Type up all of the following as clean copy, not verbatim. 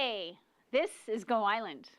birthday. This is Go Island.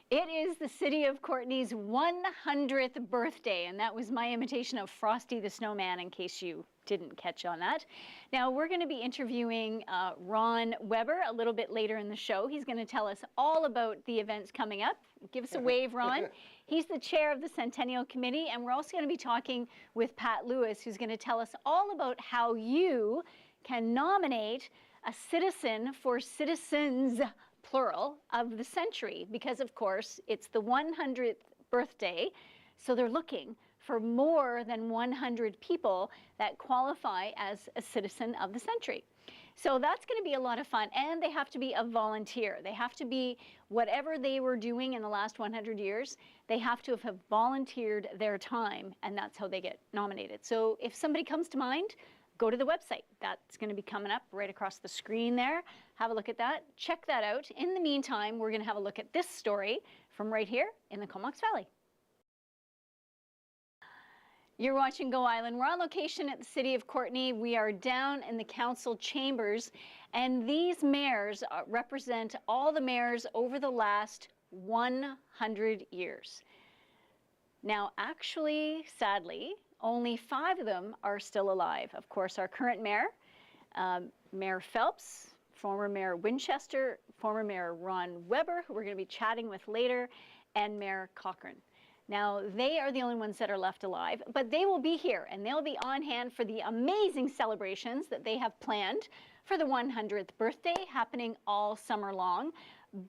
It is the City of Courtenay's 100th birthday, and that was my imitation of Frosty the Snowman, in case you didn't catch on that. Now, we're going to be interviewing Ron Weber a little bit later in the show. He's going to tell us all about the events coming up. Give us a wave, Ron. He's the chair of the Centennial Committee, and we're also going to be talking with Pat Lewis, who's going to tell us all about how you can nominate a citizen for Citizens plural of the century, because of course it's the 100th birthday, so they're looking for more than 100 people that qualify as a citizen of the century. So that's going to be a lot of fun, and they have to be a volunteer. They have to be whatever they were doing in the last 100 years, they have to have volunteered their time, and that's how they get nominated. So if somebody comes to mind, go to the website. That's going to be coming up right across the screen there. Have a look at that. Check that out. In the meantime, we're going to have a look at this story from right here in the Comox Valley. You're watching Go Island. We're on location at the City of Courtenay. We are down in the council chambers, and these mayors represent all the mayors over the last 100 years. Now, actually, sadly, only 5 of them are still alive. Of course, our current mayor, Mayor Phelps, former Mayor Winchester, former Mayor Ron Weber, who we're going to be chatting with later, and Mayor Cochrane. Now, they are the only ones that are left alive, but they will be here, and they'll be on hand for the amazing celebrations that they have planned for the 100th birthday, happening all summer long.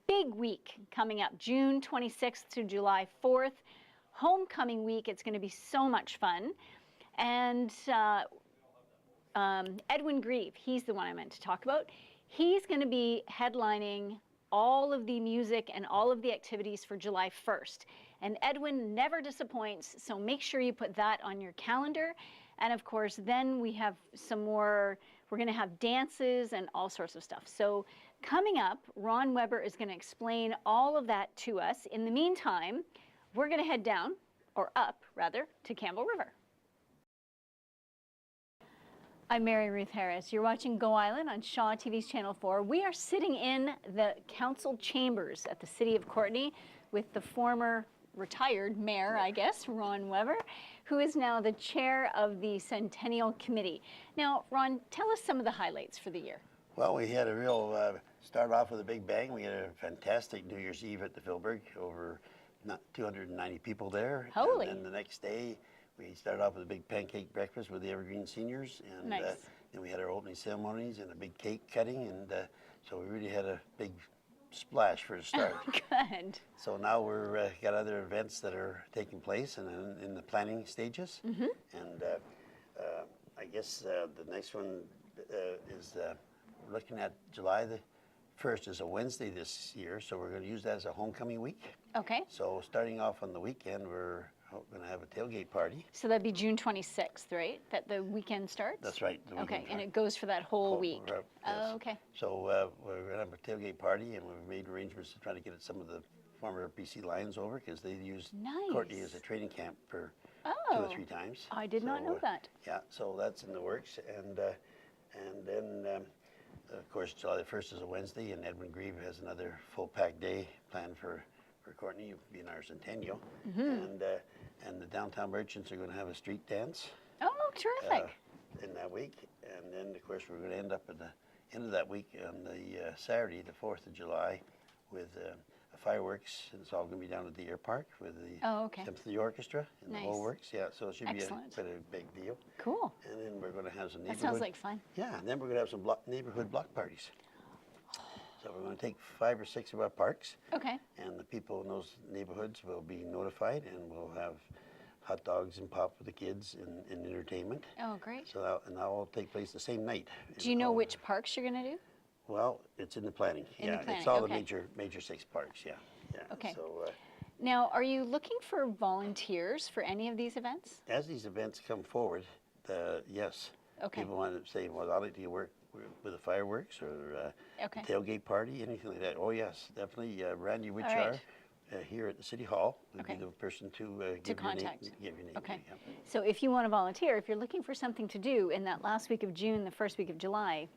Big week coming up, June 26th to July 4th. Homecoming week, it's going to be so much fun. And Edwin Grieve, he's the one I meant to talk about. He's going to be headlining all of the music and all of the activities for July 1st. And Edwin never disappoints, so make sure you put that on your calendar. And of course, then we have some more, we're going to have dances and all sorts of stuff. So coming up, Ron Weber is going to explain all of that to us. In the meantime, we're going to head down, or up rather, to Campbell River. I'm Mary Ruth Harris. You're watching Go Island on Shaw TV's Channel 4. We are sitting in the council chambers at the City of Courtenay with the former retired mayor, I guess, Ron Weber, who is now the chair of the Centennial Committee. Now, Ron, tell us some of the highlights for the year. Well, we had a real, start off with a big bang. We had a fantastic New Year's Eve at the Philburg, over 290 people there. Holy. And then the next day, we started off with a big pancake breakfast with the Evergreen Seniors. And nice. Then we had our opening ceremonies and a big cake cutting. And so we really had a big splash for a start. Good. So now we're got other events that are taking place and in the planning stages. Mm-hmm. And I guess the next one is we're looking at July the 1st is a Wednesday this year, so we're going to use that as a homecoming week. Okay. So starting off on the weekend, we're going to have a tailgate party. So that'd be June 26th, right? That the weekend starts? That's right. Okay, and it goes for that whole week. Yes. Oh, okay. So we're going to have a tailgate party, and we've made arrangements to try to get some of the former BC Lions over, because they used Courtenay as a training camp for 2 or 3 times. I did not know that. Yeah, so that's in the works. And then of course, July the 1st is a Wednesday, and Edwin Grieve has another full-packed day planned for Courtenay, being our Centennial. Mm-hmm. And the downtown merchants are going to have a street dance. Oh, terrific. In that week. And then, of course, we're going to end up at the end of that week on the Saturday, the 4th of July, with fireworks. And it's all going to be down at the Air Park with the Symphony Orchestra and the whole works. Yeah, so it should be quite a big deal. Cool. And then we're going to have some neighborhood. That sounds like fun. Yeah, and then we're going to have some neighborhood block parties. So we're going to take 5 or 6 of our parks. Okay. And the people in those neighborhoods will be notified, and we'll have hot dogs and pop for the kids and entertainment. Oh, great. So that will take place the same night. Do you know which parks you're going to do? Well, it's in the planning. In the planning, it's all the major 6 parks. Yeah. Okay. So, now, are you looking for volunteers for any of these events? As these events come forward, yes. Okay. People want to say, well, I'd like to work with the fireworks or tailgate party, anything like that. Oh, yes, definitely. Randy Witchar here at the City Hall would Okay. be the person to give contact. your name. Give your name. Okay. Yeah. So if you want to volunteer, if you're looking for something to do in that last week of June, the first week of July,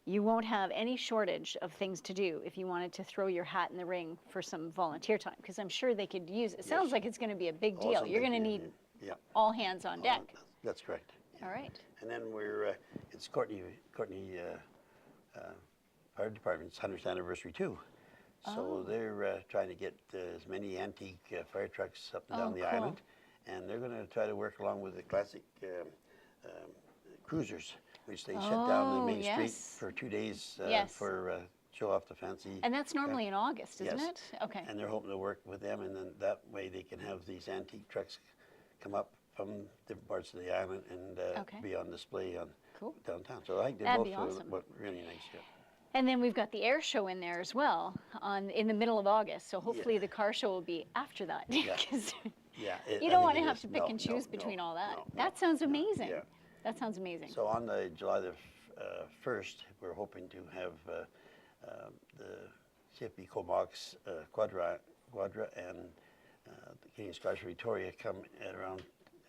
you won't have any shortage of things to do if you wanted to throw your hat in the ring for some volunteer time, because I'm sure they could use it. It sounds like it's going to be a big deal. Also You're going to big, need yeah. all hands on deck. That's correct. Yeah. All right. And then it's Courtenay Fire Department's 100th anniversary too. So they're trying to get as many antique fire trucks up and down the cool. island, and they're going to try to work along with the classic cruisers, which they shut down the main street for 2 days for show off the fancy. And that's normally in August, isn't Yes. it? Okay. And they're hoping to work with them, and then that way they can have these antique trucks come up from different parts of the island and be on display on downtown. So I think they That'd both be awesome. look really nice. Yeah. And then we've got the air show in there as well in the middle of August. So hopefully the car show will be after that. Yeah. 'Cause Yeah, you don't want to have to pick and choose between all that. That sounds amazing. Yeah. That sounds amazing. So on the July the 1st, we're hoping to have the CFB Comox Quadra and the Canadian Scottish Victoria come at around,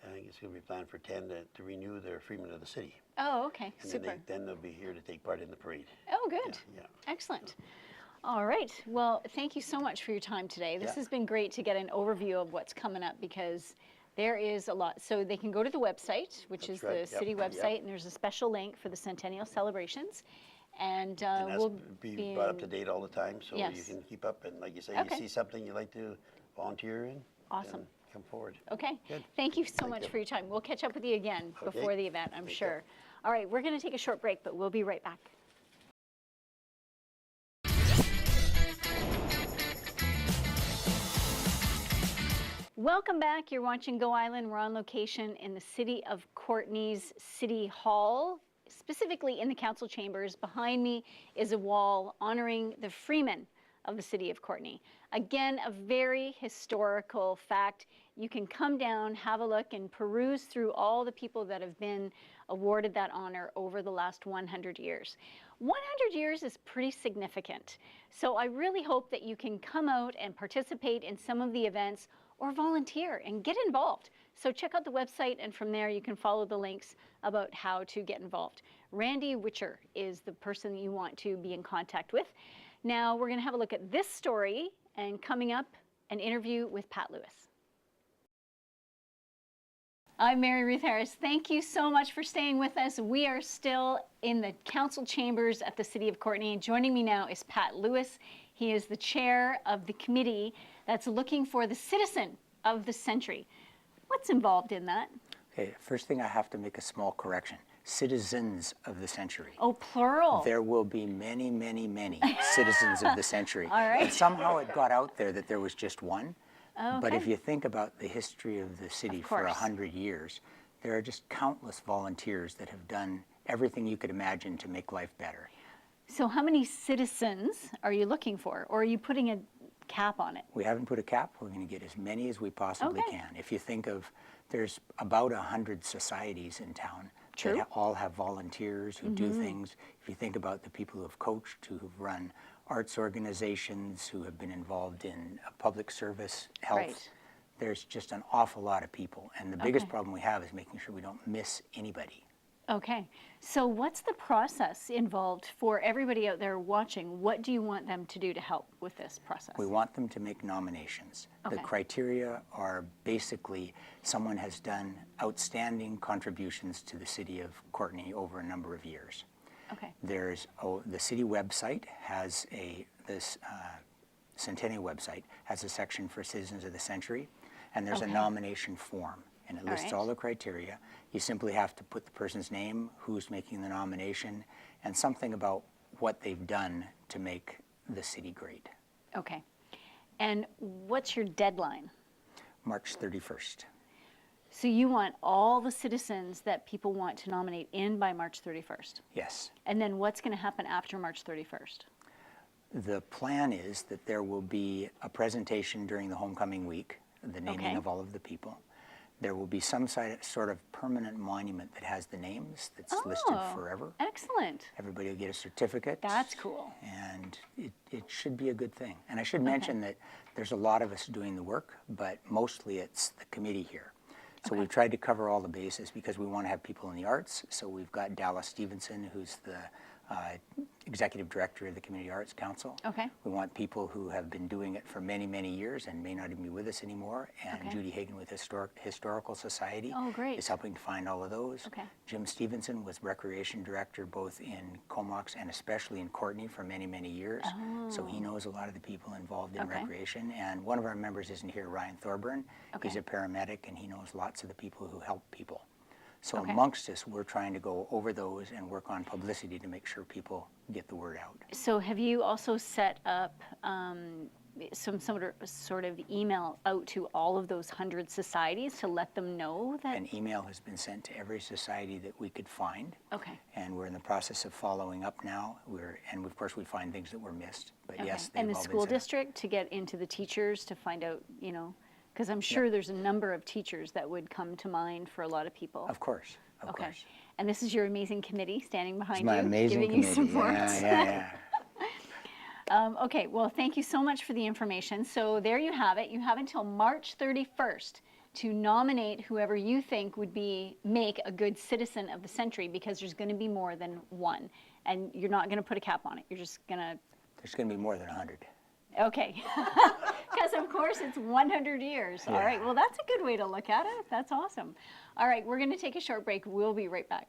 I think it's going to be planned for 10 to renew their Freeman of the City. Oh, okay. And Super. then they'll be here to take part in the parade. Oh, good. Yeah. Excellent. All right. Well, thank you so much for your time today. This has been great to get an overview of what's coming up, because there is a lot. So they can go to the website, which is the city website, and there's a special link for the Centennial Celebrations. And And we'll be brought up to date all the time, so you can keep up. And like you say, you see something you like to volunteer in, Awesome. then come forward. Okay. Good. Thank you so much for your time. We'll catch up with you again before the event, I'm sure. All right, we're going to take a short break, but we'll be right back. Welcome back. You're watching Go Island. We're on location in the City of Courtenay's City Hall, specifically in the council chambers. Behind me is a wall honoring the freemen of the City of Courtenay. Again, a very historical fact. You can come down, have a look, and peruse through all the people that have been awarded that honor over the last 100 years. 100 years is pretty significant. So I really hope that you can come out and participate in some of the events or volunteer and get involved. So check out the website, and from there you can follow the links about how to get involved. Randy Witcher is the person you want to be in contact with. Now we're going to have a look at this story, and coming up, an interview with Pat Lewis. I'm Mary Ruth Harris. Thank you so much for staying with us. We are still in the council chambers at the City of Courtenay. Joining me now is Pat Lewis. He is the chair of the committee that's looking for the citizen of the century. What's involved in that? Okay, first thing I have to make a small correction. Citizens of the century. Oh, plural. There will be many, many, many citizens of the century. All right. And somehow it got out there that there was just one. Okay. But if you think about the history of the city for 100 years, there are just countless volunteers that have done everything you could imagine to make life better. So how many citizens are you looking for, or are you putting a cap on it? We haven't put a cap. We're going to get as many as we possibly can. If you think of, there's about 100 societies in town that all have volunteers who do things. If you think about the people who have coached, who've run arts organizations, who have been involved in public service, health, there's just an awful lot of people. And the biggest problem we have is making sure we don't miss anybody. Okay, so what's the process involved for everybody out there watching? What do you want them to do to help with this process? We want them to make nominations. The criteria are basically someone has done outstanding contributions to the City of Courtenay over a number of years. Okay. There's the city website has this Centennial website has a section for Citizens of the Century, and there's a nomination form, and it lists all the criteria. You simply have to put the person's name, who's making the nomination, and something about what they've done to make the city great. Okay. And what's your deadline? March 31st. So you want all the citizens that people want to nominate in by March 31st? Yes. And then what's going to happen after March 31st? The plan is that there will be a presentation during the homecoming week, the naming of all of the people. There will be some sort of permanent monument that has the names that's listed forever. Excellent. Everybody will get a certificate. That's cool. And it should be a good thing. And I should mention that there's a lot of us doing the work, but mostly it's the committee here. So we've tried to cover all the bases because we want to have people in the arts. So we've got Dallas Stevenson, who's the Executive Director of the Community Arts Council. Okay. We want people who have been doing it for many, many years and may not even be with us anymore. And Judy Hagan with Historical Society is helping to find all of those. Okay. Jim Stevenson was Recreation Director both in Comox and especially in Courtenay for many, many years. So he knows a lot of the people involved in recreation. And one of our members isn't here, Ryan Thorburn. He's a paramedic and he knows lots of the people who help people. So amongst us, we're trying to go over those and work on publicity to make sure people get the word out. So have you also set up some sort of email out to all of those 100 societies to let them know that? An email has been sent to every society that we could find. Okay. And we're in the process of following up now. And of course we find things that were missed. But yes, they've and the all been school sent. district to get into the teachers to find out, you know, because I'm sure there's a number of teachers that would come to mind for a lot of people. Of course, of course. And this is your amazing committee standing behind It's my you, amazing giving committee. you support. Yeah. Okay, well, thank you so much for the information. So there you have it. You have until March 31st to nominate whoever you think would make a good citizen of the century, because there's going to be more than one. And you're not going to put a cap on it. You're just going to... There's going to be more than 100. Okay, because of course it's 100 years. All right, well, that's a good way to look at it. That's awesome. All right, we're going to take a short break. We'll be right back.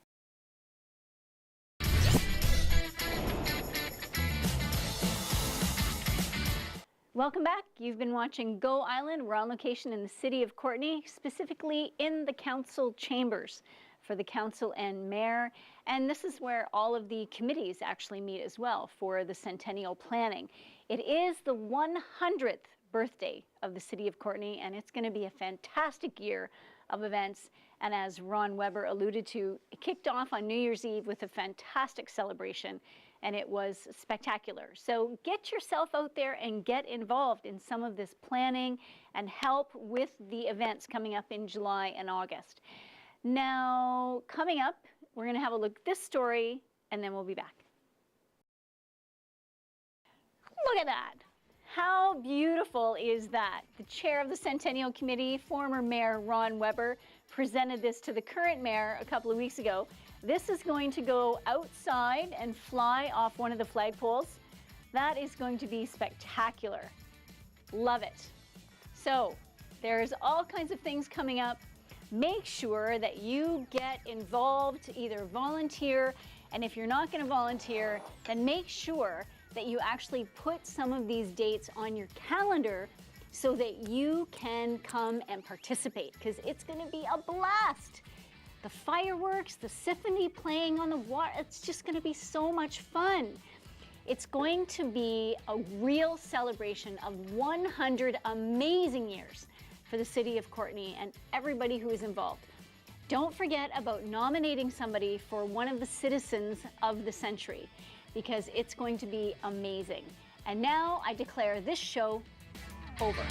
Welcome back. You've been watching Go Island. We're on location in the City of Courtenay, specifically in the council chambers for the council and mayor. And this is where all of the committees actually meet as well for the centennial planning. It is the 100th birthday of the City of Courtenay, and it's going to be a fantastic year of events. And as Ron Weber alluded to, it kicked off on New Year's Eve with a fantastic celebration, and it was spectacular. So get yourself out there and get involved in some of this planning and help with the events coming up in July and August. Now, coming up, we're going to have a look at this story, and then we'll be back. Look at that. How beautiful is that? The chair of the Centennial Committee, former Mayor Ron Weber, presented this to the current mayor a couple of weeks ago. This is going to go outside and fly off one of the flagpoles. That is going to be spectacular. Love it. So there's all kinds of things coming up. Make sure that you get involved, either volunteer, and if you're not going to volunteer, then make sure that you actually put some of these dates on your calendar so that you can come and participate, because it's going to be a blast. The fireworks, the symphony playing on the water, it's just going to be so much fun. It's going to be a real celebration of 100 amazing years for the City of Courtenay and everybody who is involved. Don't forget about nominating somebody for one of the citizens of the century, because it's going to be amazing. And now I declare this show over.